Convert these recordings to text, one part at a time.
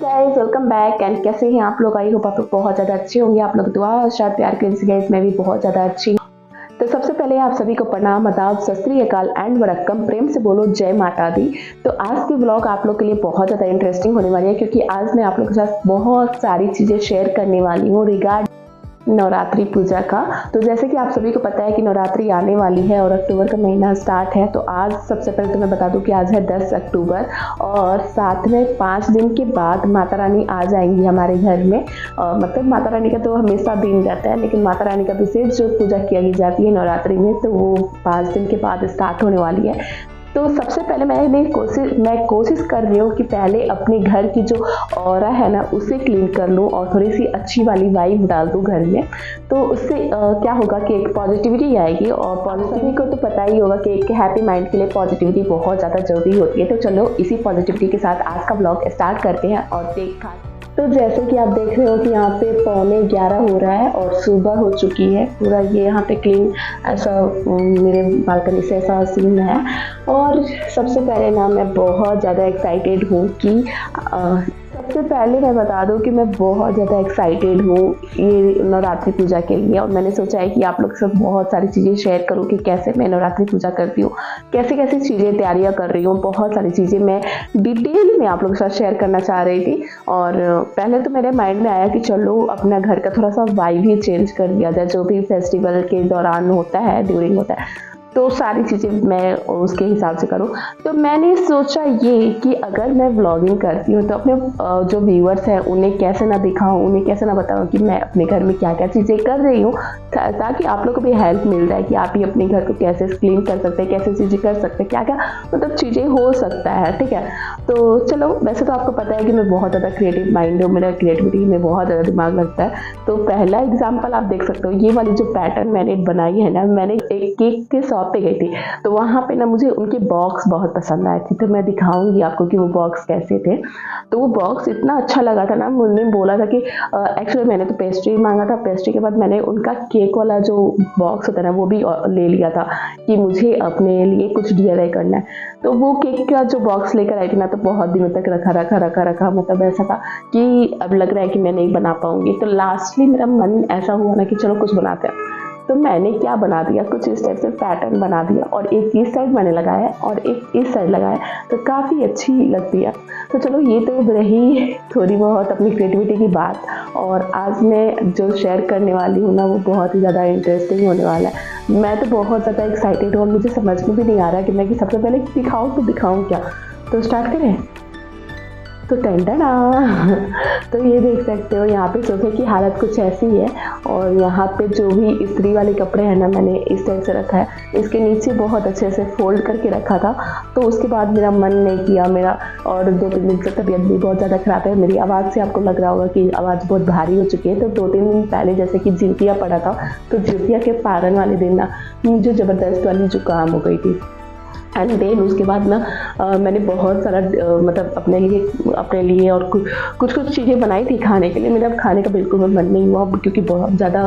Guys welcome back. And कैसे हैं आप लोग? आई होप आप लोग बहुत ज़्यादा अच्छे होंगे। आप लोग दुआ और शायद प्यार के वजह से गाइस मैं भी बहुत ज़्यादा अच्छी हूँ। तो सबसे पहले आप सभी को प्रणाम, आदाब, सत श्री अकाल एंड वरक्कम। प्रेम से बोलो जय माता दी। तो आज की व्लॉग आप लोग के लिए बहुत ज़्यादा इंटरेस्टिंग होने वाली है, क्योंकि आज मैं आप लोग के साथ बहुत सारी चीज़ें शेयर करने वाली हूँ रिगार्ड नवरात्रि पूजा का। तो जैसे कि आप सभी को पता है कि नवरात्रि आने वाली है और अक्टूबर का महीना स्टार्ट है। तो आज सबसे पहले तो मैं बता दूं कि आज है 10 अक्टूबर और साथ में 5 दिन के बाद माता रानी आ जाएंगी हमारे घर में। मतलब माता रानी का तो हमेशा दिन रहता है, लेकिन माता रानी का विशेष जो पूजा की जाती है नवरात्रि में, तो वो 5 दिन के बाद स्टार्ट होने वाली है। तो सबसे पहले मैं कोशिश कर रही हूँ कि पहले अपने घर की जो ऑरा है ना उसे क्लीन कर लूँ और थोड़ी सी अच्छी वाली वाइब डाल दूँ घर में। तो उससे क्या होगा कि एक पॉजिटिविटी आएगी, और पॉजिटिविटी को तो पता ही होगा कि एक हैप्पी माइंड के लिए पॉजिटिविटी बहुत ज़्यादा जरूरी होती है। तो चलो इसी पॉजिटिविटी के साथ आज का ब्लॉग स्टार्ट करते हैं और देखा। तो जैसे कि आप देख रहे हो कि यहाँ पे 11:15 हो रहा है और सुबह हो चुकी है। पूरा ये यहाँ पे क्लीन ऐसा मेरे बालकनी से ऐसा सीन है। और सबसे पहले ना मैं बहुत ज़्यादा एक्साइटेड हूँ कि सबसे पहले मैं बता दूं कि मैं बहुत ज़्यादा एक्साइटेड हूँ ये नवरात्रि पूजा के लिए। और मैंने सोचा है कि आप लोग सब बहुत सारी चीज़ें शेयर करूँ कि कैसे मैं नवरात्रि पूजा करती हूँ, कैसे कैसे चीज़ें तैयारियाँ कर रही हूँ। बहुत सारी चीज़ें मैं डिटेल में आप लोगों के साथ शेयर करना चाह रही थी। और पहले तो मेरे माइंड में आया कि चलो अपना घर का थोड़ा सा वाइब ही चेंज कर दिया जाए, जो भी फेस्टिवल के दौरान होता है, ड्यूरिंग होता है, तो सारी चीज़ें मैं उसके हिसाब से करूँ। तो मैंने सोचा ये कि अगर मैं व्लॉगिंग करती हूँ तो अपने जो व्यूअर्स हैं उन्हें कैसे ना दिखाऊँ, उन्हें कैसे ना बताऊँ कि मैं अपने घर में क्या क्या चीज़ें कर रही हूँ, ताकि आप लोग को भी हेल्प मिल जाए कि आप ही अपने घर को कैसे क्लीन कर सकते हैं, कैसे चीज़ें कर सकते हैं, क्या क्या मतलब चीज़ें हो सकता है। ठीक है, तो चलो वैसे तो आपको पता है कि मैं बहुत ज़्यादा क्रिएटिव माइंड हूँ, मेरा क्रिएटिविटी में बहुत ज़्यादा दिमाग लगता है। तो पहला एग्जाम्पल आप देख सकते हो, ये वाली जो पैटर्न मैंने बनाई है ना, मैंने एक केक के शॉप पे गई थी, तो वहाँ पे ना मुझे उनके बॉक्स बहुत पसंद आए थे। तो मैं दिखाऊंगी आपको कि वो बॉक्स कैसे थे। तो वो बॉक्स इतना अच्छा लगा था ना, उन्होंने बोला था कि एक्चुअली मैंने तो पेस्ट्री मांगा था, पेस्ट्री के बाद मैंने उनका केक वाला जो बॉक्स होता है ना वो भी ले लिया था कि मुझे अपने लिए कुछ DIY करना है। तो वो केक का जो बॉक्स लेकर आई थी ना, तो बहुत दिनों तक रखा, मतलब ऐसा था कि अब लग रहा है कि मैं नहीं बना पाऊंगी। तो लास्टली मेरा मन ऐसा हुआ ना कि चलो कुछ बनाते हैं। तो मैंने क्या बना दिया, कुछ इस टाइप से पैटर्न बना दिया, और एक इस साइड मैंने लगाया और एक इस साइड लगाया, तो काफ़ी अच्छी लगती है। तो चलो ये तो रही थोड़ी बहुत अपनी क्रिएटिविटी की बात। और आज मैं जो शेयर करने वाली हूँ ना वो बहुत ही ज़्यादा इंटरेस्टिंग होने वाला है। मैं तो बहुत ज़्यादा एक्साइटेड हूँ और मुझे समझ में भी नहीं आ रहा कि मैं सबसे पहले दिखाऊँ क्या। तो स्टार्ट करें। तो टंडना तो ये देख सकते हो यहाँ पे सोफे की हालत कुछ ऐसी है, और यहाँ पे जो भी इस्त्री वाले कपड़े हैं ना मैंने इस टाइप से रखा है, इसके नीचे बहुत अच्छे से फोल्ड करके रखा था। तो उसके बाद मेरा मन नहीं किया मेरा, और 2-3 दिन से तबीयत भी बहुत ज़्यादा ख़राब है। मेरी आवाज़ से आपको लग रहा होगा कि आवाज़ बहुत भारी हो चुकी है। तो 2-3 दिन पहले जैसे कि जितिया पड़ा था, तो जितिया के पारण वाले दिन ना मुझे ज़बरदस्त वाली जुकाम हो गई थी। एंड देन उसके बाद ना मैंने बहुत सारा मतलब अपने लिए और कुछ चीज़ें बनाई थी खाने के लिए। मेरा खाने का बिल्कुल मन नहीं हुआ, क्योंकि बहुत ज़्यादा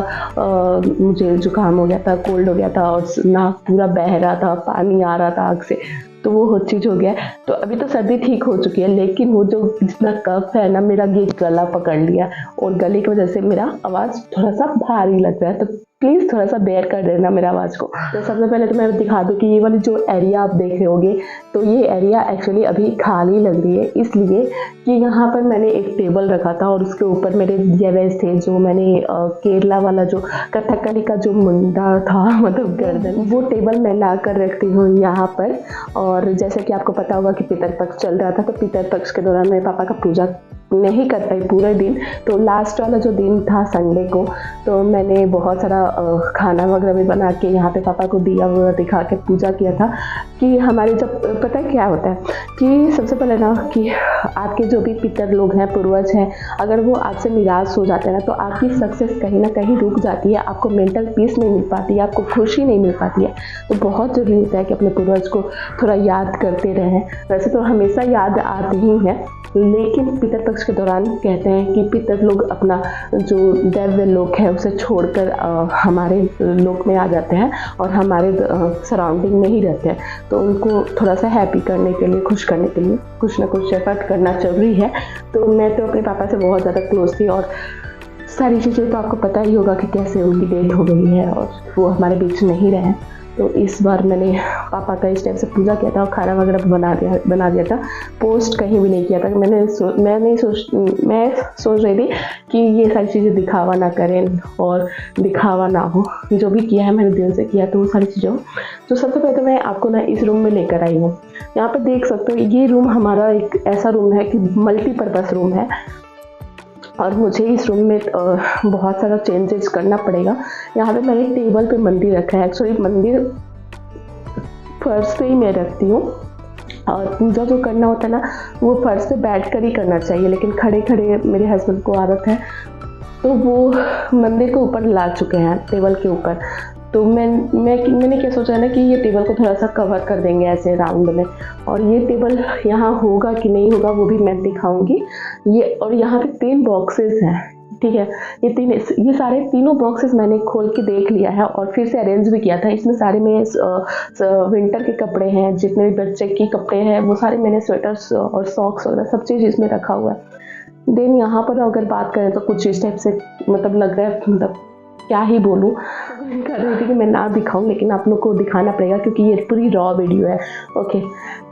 मुझे जुकाम हो गया था, कोल्ड हो गया था, और नाक पूरा बह रहा था, पानी आ रहा था आँख से, तो वो चीज़ हो गया। तो अभी तो सर्दी ठीक हो चुकी है, लेकिन वो जो जितना कफ है ना मेरा, ये गला पकड़ लिया, और गले की वजह से मेरा आवाज़ थोड़ा सा भारी लग रहा है। तो प्लीज़ थोड़ा सा बेयर कर देना मेरा आवाज़ को। तो सबसे पहले तो मैं दिखा दूँ कि ये वाली जो एरिया आप देख रहे होगे, तो ये एरिया एक्चुअली अभी खाली लग रही है, इसलिए कि यहाँ पर मैंने एक टेबल रखा था और उसके ऊपर मेरे DIYs थे, जो मैंने केरला वाला जो कथकली का जो मुंडा था, मतलब गर्दन, वो टेबल मैं ला कर रखती हूँ यहाँ पर। और जैसे कि आपको पता होगा कि पितृपक्ष चल रहा था, तो पितृपक्ष के दौरान मेरे पापा का पूजा नहीं कर पाई पूरे दिन। तो लास्ट वाला जो दिन था संडे को, तो मैंने बहुत सारा खाना वगैरह भी बना के यहाँ पे पापा को दिया वगैरह दिखा के पूजा किया था। कि हमारे जब पता है क्या होता है कि सबसे पहले ना कि आपके जो भी पितर लोग हैं, पूर्वज हैं, अगर वो आपसे निराश हो जाते हैं ना, तो आपकी सक्सेस कहीं ना कहीं रुक जाती है, आपको मेंटल पीस नहीं मिल पाती है, आपको खुशी नहीं मिल पाती है। तो बहुत ज़रूरी होता है कि अपने पूर्वज को थोड़ा याद करते रहें। वैसे तो हमेशा याद आते ही हैं, लेकिन पितृपक्ष पितृपक्ष के दौरान कहते हैं कि पितर लोग अपना जो दैव्य लोक है उसे छोड़कर हमारे लोक में आ जाते हैं और हमारे सराउंडिंग में ही रहते हैं, तो उनको थोड़ा सा हैप्पी करने के लिए, खुश करने के लिए कुछ ना कुछ एफर्ट करना जरूरी है। तो मैं तो अपने पापा से बहुत ज़्यादा क्लोज थी और सारी चीज़ें तो आपको पता ही होगा कि कैसे उनकी डेथ हो गई है और वो हमारे बीच नहीं रहे। तो इस बार मैंने पापा का इस टाइप से पूजा किया था और खाना वगैरह बना दिया था, पोस्ट कहीं भी नहीं किया था। मैं सोच रही थी कि ये सारी चीज़ें दिखावा ना करें और दिखावा ना हो, जो भी किया है मैंने दिल से किया, तो वो सारी चीज़ें हो। तो सबसे पहले तो मैं आपको ना इस रूम में लेकर आई हूँ। यहाँ पर देख सकते हो ये रूम हमारा एक ऐसा रूम है कि मल्टीपर्पज़ रूम है और मुझे इस रूम में बहुत सारा चेंजेस करना पड़ेगा। यहाँ पे मैंने टेबल पे मंदिर रखा है। एक्चुअली मंदिर फर्श पे ही मैं रखती हूँ और पूजा जो करना होता है ना वो फर्श पे बैठ कर ही करना चाहिए, लेकिन खड़े खड़े मेरे हस्बैंड को आदत है तो वो मंदिर के ऊपर ला चुके हैं, टेबल के ऊपर। तो मैंने क्या सोचा ना कि ये टेबल को थोड़ा सा कवर कर देंगे ऐसे राउंड में, और ये टेबल यहाँ होगा कि नहीं होगा वो भी मैं दिखाऊंगी। और यहाँ पे 3 बॉक्सेस हैं, ठीक है। ये सारे तीनों बॉक्सेस मैंने खोल के देख लिया है और फिर से अरेंज भी किया था। इसमें सारे मेरे विंटर के कपड़े हैं, जितने भी बच्चे के कपड़े हैं वो सारे मैंने स्वेटर्स और सॉक्स वगैरह सब चीज़ इसमें रखा हुआ है। देन यहाँ पर अगर बात करें तो कुछ इस टाइप से मतलब लग रहा है, मतलब क्या ही बोलूँ, कर रही थी कि मैं ना दिखाऊं लेकिन आप लोग को दिखाना पड़ेगा क्योंकि ये पूरी रॉ वीडियो है। ओके,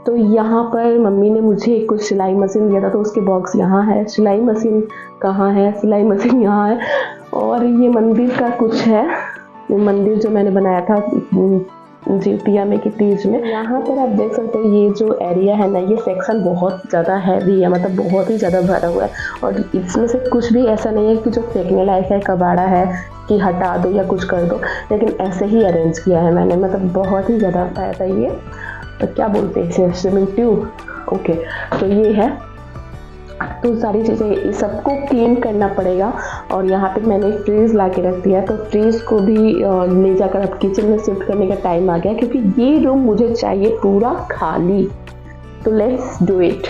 तो यहाँ पर मम्मी ने मुझे कुछ सिलाई मशीन दिया था तो उसके बॉक्स यहाँ है। सिलाई मशीन कहाँ है? सिलाई मशीन यहाँ है। और ये मंदिर का कुछ है, मंदिर जो मैंने बनाया था जितिया में की तीज में। यहाँ पर आप देख सकते हो ये जो एरिया है ना, ये सेक्शन बहुत ज़्यादा हैवी है, मतलब बहुत ही ज़्यादा भरा हुआ है और इसमें से कुछ भी ऐसा नहीं है कि जो फेंकने लायक है, कबाड़ा है कि हटा दो या कुछ कर दो, लेकिन ऐसे ही अरेंज किया है मैंने, मतलब बहुत ही ज़्यादा पाया था। ये तो क्या बोलते हैं इसे, स्विमिंग ट्यूब। ओके, तो ये है, तो सारी चीज़ें सबको क्लीन करना पड़ेगा। और यहाँ पे मैंने फ्रीज ला के रख दिया, तो फ्रीज को भी ले जाकर अब किचन में शिफ्ट करने का टाइम आ गया क्योंकि ये रूम मुझे चाहिए पूरा खाली। तो लेट्स डू इट।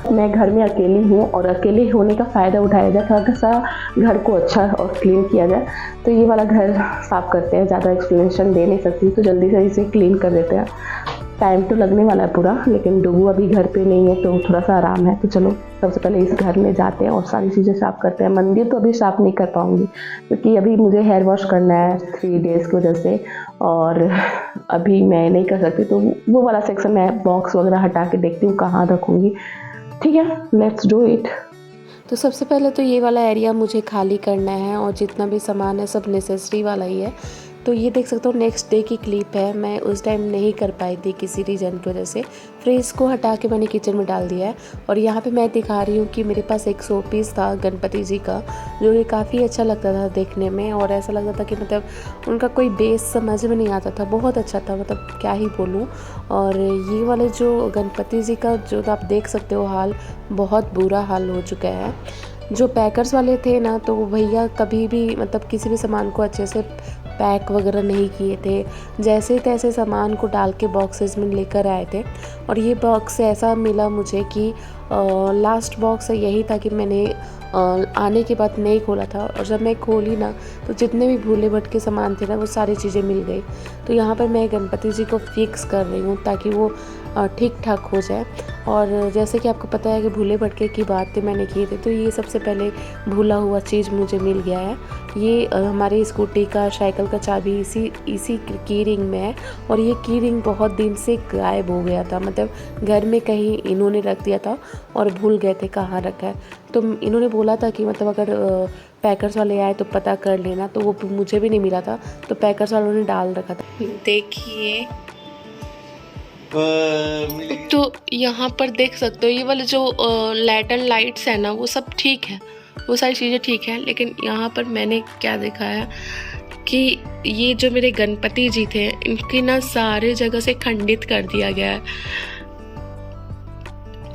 मैं घर में अकेली हूँ और अकेले होने का फ़ायदा उठाया जाए, थोड़ा सा घर को अच्छा और क्लीन किया जाए। तो ये वाला घर साफ़ करते हैं, ज़्यादा एक्सप्लेनेशन दे नहीं सकती तो जल्दी से इसे क्लीन कर देते हैं। टाइम तो लगने वाला है पूरा, लेकिन डुगू अभी घर पे नहीं है तो थोड़ा सा आराम है। तो चलो सबसे पहले इस घर में जाते हैं और सारी चीज़ें साफ़ करते हैं। मंदिर तो अभी साफ़ नहीं कर पाऊँगी क्योंकि अभी मुझे हेयर वॉश करना है 3 डेज़ की वजह से और अभी मैं नहीं कर सकती। तो वो वाला सेक्शन मैं बॉक्स वगैरह हटा के देखती हूँ कहाँ रखूँगी। ठीक है, लेट्स डू इट। तो सबसे पहले तो ये वाला एरिया मुझे खाली करना है और जितना भी सामान है सब नेसेसरी वाला ही है। तो ये देख सकते हो नेक्स्ट डे की क्लिप है। मैं उस टाइम नहीं कर पाई थी किसी रीज़न की वजह से। फ्रिज को हटा के मैंने किचन में डाल दिया है और यहाँ पे मैं दिखा रही हूँ कि मेरे पास एक शो पीस था गणपति जी का, जो कि काफ़ी अच्छा लगता था देखने में और ऐसा लगता था कि मतलब उनका कोई बेस समझ में नहीं आता था, बहुत अच्छा था, मतलब क्या ही बोलूँ। और ये वाले जो गणपति जी का जो आप देख सकते हो हाल, बहुत बुरा हाल हो चुका है। जो पैकर्स वाले थे ना, तो भैया कभी भी मतलब किसी भी सामान को अच्छे से पैक वगैरह नहीं किए थे, जैसे तैसे सामान को डाल के बॉक्सेस में लेकर आए थे। और ये बॉक्स ऐसा मिला मुझे कि लास्ट बॉक्स यही था कि मैंने आने के बाद नहीं खोला था और जब मैं खोली ना तो जितने भी भूले भटके सामान थे ना वो सारी चीज़ें मिल गई। तो यहाँ पर मैं गणपति जी को फिक्स कर रही हूँ ताकि वो ठीक ठाक हो जाए। और जैसे कि आपको पता है कि भूले भटके की बातें मैंने की थी, तो ये सबसे पहले भूला हुआ चीज़ मुझे मिल गया है। ये हमारी स्कूटी का, साइकिल का चाबी इसी की रिंग में है और ये की रिंग बहुत दिन से गायब हो गया था, मतलब घर में कहीं इन्होंने रख दिया था और भूल गए थे कहाँ रखा है। तो इन्होंने बोला था कि मतलब अगर पैकर्स वाले आए तो पता कर लेना, तो वो मुझे भी नहीं मिला था, तो पैकर्स वालों ने डाल रखा था। देखिए तो यहाँ पर देख सकते हो ये वाले जो लैटन लाइट्स है ना वो सब ठीक है, वो सारी चीज़ें ठीक है। लेकिन यहाँ पर मैंने क्या देखा है कि ये जो मेरे गणपति जी थे इनकी ना सारे जगह से खंडित कर दिया गया है।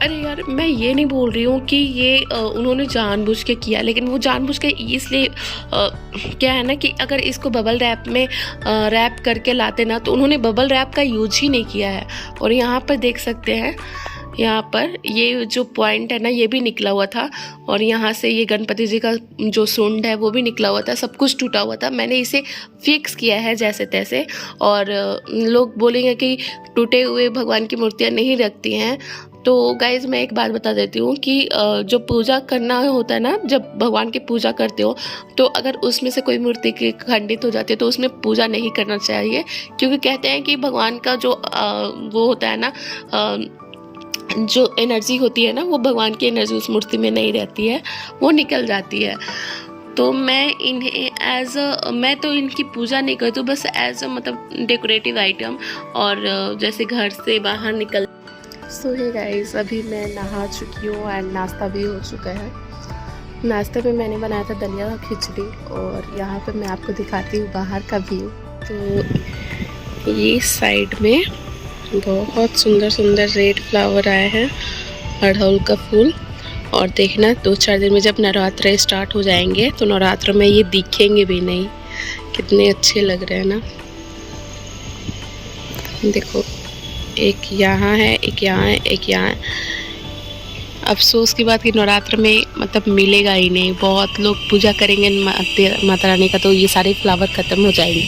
अरे यार, मैं ये नहीं बोल रही हूँ कि ये उन्होंने जानबूझ के किया, लेकिन वो जानबूझ के इसलिए क्या है ना कि अगर इसको बबल रैप में रैप करके लाते ना तो उन्होंने बबल रैप का यूज ही नहीं किया है। और यहाँ पर देख सकते हैं यहाँ पर ये जो पॉइंट है ना ये भी निकला हुआ था, और यहाँ से ये गणपति जी का जो सूंड है वो भी निकला हुआ था, सब कुछ टूटा हुआ था। मैंने इसे फिक्स किया है जैसे तैसे। और लोग बोलेंगे कि टूटे हुए भगवान की मूर्तियाँ नहीं रखती हैं, तो गाइज़ मैं एक बात बता देती हूँ कि जो पूजा करना होता है ना, जब भगवान की पूजा करते हो तो अगर उसमें से कोई मूर्ति की खंडित हो जाती है तो उसमें पूजा नहीं करना चाहिए, क्योंकि कहते हैं कि भगवान का जो वो होता है ना, जो एनर्जी होती है ना, वो भगवान की एनर्जी उस मूर्ति में नहीं रहती है, वो निकल जाती है। तो मैं इन्हें मैं तो इनकी पूजा नहीं करती हूँ, बस एज मतलब डेकोरेटिव आइटम, और जैसे घर से बाहर निकल। सो हे गाइस, अभी मैं नहा चुकी हूँ एंड नाश्ता भी हो चुका है। नाश्ते में मैंने बनाया था दलिया खिचड़ी, और यहाँ पे मैं आपको दिखाती हूँ बाहर का व्यू। तो ये साइड में बहुत सुंदर सुंदर रेड फ्लावर आए हैं, अड़हुल का फूल। और देखना 2-4 दिन में जब नवरात्र स्टार्ट हो जाएंगे तो नवरात्र में ये दिखेंगे भी नहीं, कितने अच्छे लग रहे हैं ना। देखो, एक यहाँ है, एक यहाँ है, एक यहाँ है। अफसोस की बात कि नवरात्र में मतलब मिलेगा ही नहीं, बहुत लोग पूजा करेंगे माता रानी का तो ये सारे फ्लावर ख़त्म हो जाएंगे।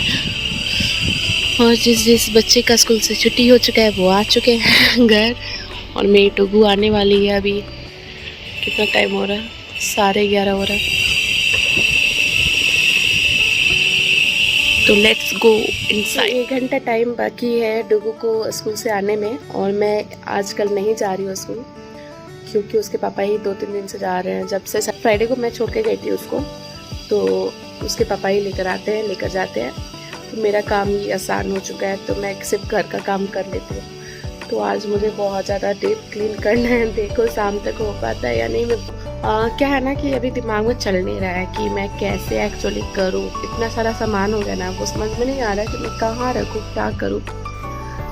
और जिस बच्चे का स्कूल से छुट्टी हो चुका है वो आ चुके हैं घर, और मेरी टुगू आने वाली है। अभी कितना टाइम हो रहा है? 11:30 हो रहा है। तो लेट्स गो इनसाइड। 1 घंटा टाइम बाकी है डुगू को स्कूल से आने में, और मैं आजकल नहीं जा रही हूँ स्कूल, क्योंकि उसके पापा ही 2-3 दिन से जा रहे हैं। जब से फ्राइडे को मैं छोड़ के गई थी उसको, तो उसके पापा ही लेकर जाते हैं। तो मेरा काम ही आसान हो चुका है, तो मैं सिर्फ घर का काम कर लेती हूँ। तो आज मुझे बहुत ज़्यादा डीप क्लीन करना है, देखो शाम तक हो पाता है या नहीं। मैं क्या है ना कि अभी दिमाग में चल नहीं रहा है कि मैं कैसे एक्चुअली करूँ। इतना सारा सामान हो गया ना, वो समझ में नहीं आ रहा है कि मैं कहाँ रखूँ, क्या करूँ।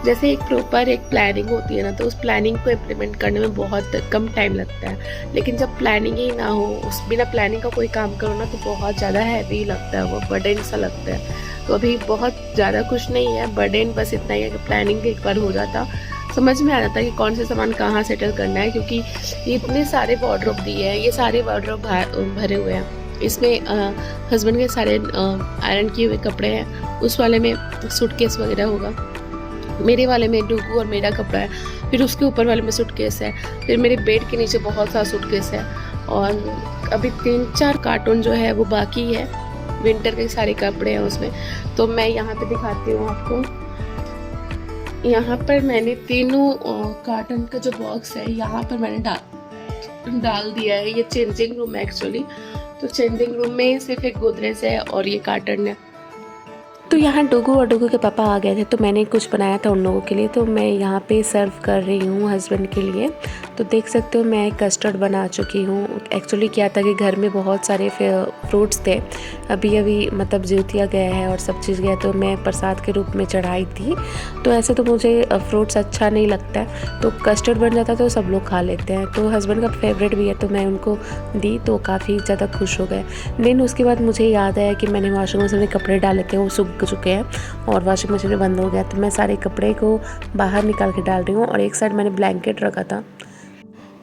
जैसे एक प्रॉपर एक प्लानिंग होती है ना, तो उस प्लानिंग को इम्प्लीमेंट करने में बहुत कम टाइम लगता है। लेकिन जब प्लानिंग ही ना हो, उस बिना प्लानिंग का कोई काम करो ना, तो बहुत ज़्यादा हैवी लगता है, वो बर्डन सा लगता है। तो अभी बहुत ज़्यादा कुछ नहीं है, बर्डन बस इतना ही है कि प्लानिंग एक बार हो जाता समझ में आ जाता है कि कौन से सामान कहाँ सेटल करना है। क्योंकि ये इतने सारे वार्डरोब दिए हैं, ये सारे वार्डरोब भरे हुए हैं। इसमें हस्बैंड के सारे आयरन किए हुए कपड़े हैं, उस वाले में सूटकेस वगैरह होगा, मेरे वाले में डुगू और मेरा कपड़ा है, फिर उसके ऊपर वाले में सूटकेस है, फिर मेरे बेड के नीचे बहुत सारा सूटकेस है, और अभी 3-4 कार्टून जो है वो बाकी है, विंटर के सारे कपड़े हैं उसमें। तो मैं यहाँ पे दिखाती हूँ आपको। यहाँ पर मैंने तीनों कार्टन का जो बॉक्स है यहाँ पर मैंने डाल दिया है। ये चेंजिंग रूम है एक्चुअली, तो चेंजिंग रूम में सिर्फ एक गोदरेज है और ये कार्टन है। तो यहाँ डुगू और डुगू के पापा आ गए थे, तो मैंने कुछ बनाया था उन लोगों के लिए, तो मैं यहाँ पे सर्व कर रही हूँ हस्बैंड के लिए। तो देख सकते हो मैं कस्टर्ड बना चुकी हूँ। एक्चुअली क्या था कि घर में बहुत सारे फ्रूट्स थे, अभी मतलब ज्योतिया गया है और सब चीज़ गया, तो मैं प्रसाद के रूप में चढ़ाई थी। तो ऐसे तो मुझे फ्रूट्स अच्छा नहीं लगता है, तो कस्टर्ड बन जाता तो सब लोग खा लेते हैं। तो हस्बैंड का फेवरेट भी है, तो मैं उनको दी, तो काफ़ी ज़्यादा खुश हो गए। देन उसके बाद मुझे याद आया कि मैंने वॉशिंग मशीन में कपड़े डाले थे, वो सूख चुके हैं और वॉशिंग मशीन बंद हो गया, तो मैं सारे कपड़े को बाहर निकाल के डाल रही हूँ। और एक साइड मैंने ब्लैंकेट रखा था,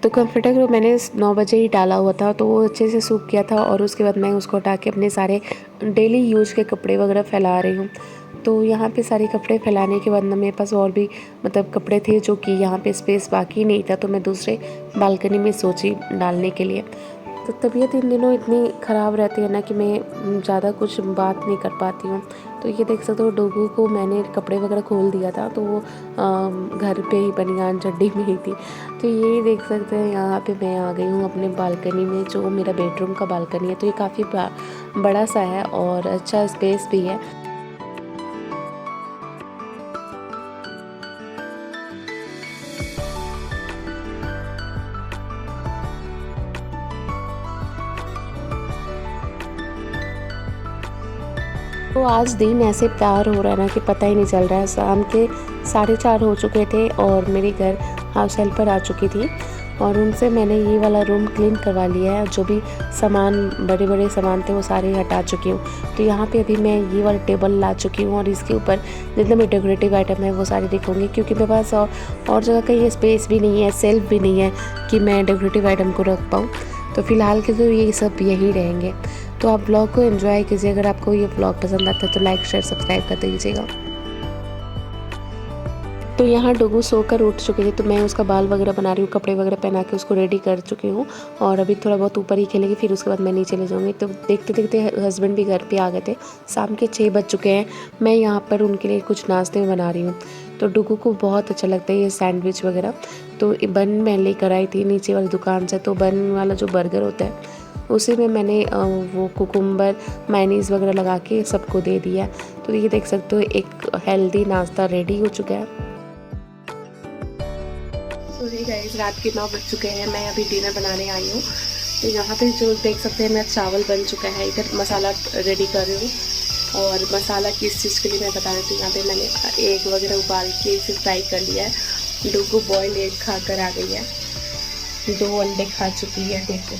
तो कंफर्टर को मैंने 9 बजे ही डाला हुआ था, तो वो अच्छे से सूख गया था। और उसके बाद मैं उसको हटा के अपने सारे डेली यूज के कपड़े वगैरह फैला रही हूँ। तो यहाँ पे सारे कपड़े फैलाने के बाद ना मेरे पास और भी मतलब कपड़े थे, जो कि यहाँ पे स्पेस बाकी नहीं था, तो मैं दूसरे बालकनी में सोची डालने के लिए। तो तबीयत इन दिनों इतनी ख़राब रहती है ना कि मैं ज़्यादा कुछ बात नहीं कर पाती हूँ। तो ये देख सकते हो डोगू को मैंने कपड़े वगैरह खोल दिया था, तो वो घर पे ही बनियान चड्डी में ही थी। तो ये देख सकते हैं यहाँ पे मैं आ गई हूँ अपने बालकनी में, जो मेरा बेडरूम का बालकनी है। तो ये काफ़ी बड़ा सा है और अच्छा स्पेस भी है। तो आज दिन ऐसे पार हो रहा है ना कि पता ही नहीं चल रहा है। शाम के 4:30 हो चुके थे और मेरी घर हाउस हेल्पर आ चुकी थी, और उनसे मैंने ये वाला रूम क्लीन करवा लिया है। जो भी सामान बड़े बड़े सामान थे वो सारे हटा चुकी हूँ। तो यहाँ पे अभी मैं ये वाला टेबल ला चुकी हूँ और इसके ऊपर जितने भी डेकोरेटिव आइटम है वो सारे दिखाऊंगी, क्योंकि मेरे पास और जगह कहीं स्पेस भी नहीं है, सेल्फ भी नहीं है कि मैं डेकोरेटिव आइटम को रख पाऊँ। तो फिलहाल के तो ये सब यही रहेंगे। तो आप ब्लॉग को एंजॉय कीजिए। अगर आपको ये ब्लॉग पसंद आता है तो लाइक शेयर सब्सक्राइब कर दीजिएगा। तो यहाँ डुगू सोकर उठ चुके थे, तो मैं उसका बाल वगैरह बना रही हूँ, कपड़े वगैरह पहना के उसको रेडी कर चुकी हूँ। और अभी थोड़ा बहुत ऊपर ही खेलेगी, फिर उसके बाद मैं नीचे ले जाऊँगी। तो देखते देखते हस्बैंड भी घर पे आ गए थे। शाम के 6 बज चुके हैं। मैं यहाँ पर उनके लिए कुछ नाश्ते में बना रही हूँ। तो डुगू को बहुत अच्छा लगता है ये सैंडविच वगैरह। तो बन मैं लेकर आई थी नीचे वाली दुकान से। तो बन वाला जो बर्गर होता है उसी में मैंने वो कुकुम्बर मायोनीज़ वगैरह लगा के सबको दे दिया। तो ये देख सकते हो एक हेल्दी नाश्ता रेडी हो चुका है। तो ये गाइस रात के 9 बज चुके हैं। मैं अभी डिनर बनाने आई हूँ। तो यहाँ पे जो देख सकते हैं मेरा चावल बन चुका है। इधर मसाला रेडी कर रही हूँ। और मसाला किस चीज़ के लिए मैं बता रही थी, यहाँ पे मैंने एग वगैरह उबाल के इसे फ्राई कर लिया है। डुगू बॉइल्ड एग खा कर आ गई है, 2 अंडे खा चुकी है। देखो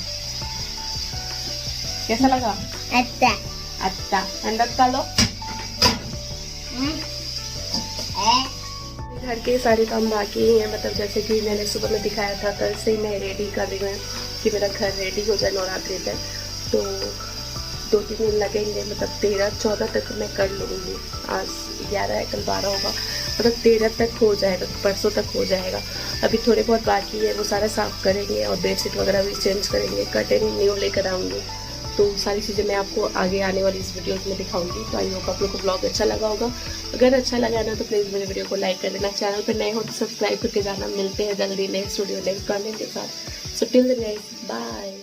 कैसा लगा? अच्छा अच्छा अंडा खा लो। घर के सारे काम बाकी ही हैं, मतलब जैसे कि मैंने सुबह में दिखाया था, कल से ही मैं रेडी कर रही हूँ कि मेरा घर रेडी हो जाए नवरात्रि तक। तो 2-3 दिन लगेंगे, मतलब 13-14 तक मैं कर लूँगी। आज 11 है, कल 12 होगा, मतलब 13 तक हो जाएगा, परसों तक हो जाएगा। अभी थोड़े बहुत बाकी है, वो सारा साफ़ करेंगे और बेडशीट वगैरह भी चेंज करेंगे, कर्टेन न्यू लेकर आऊँगी। तो सारी चीज़ें मैं आपको आगे आने वाली इस वीडियोस में दिखाऊंगी। तो आई होप आप लोग को ब्लॉग अच्छा लगा होगा। अगर अच्छा लगा ना तो प्लीज़ मेरे वीडियो को लाइक कर देना। चैनल पर नए हो तो सब्सक्राइब करके जाना। मिलते हैं जल्दी नेक्स्ट वीडियो नेक्स्ट कंटेंट के साथ। So till then guys, bye.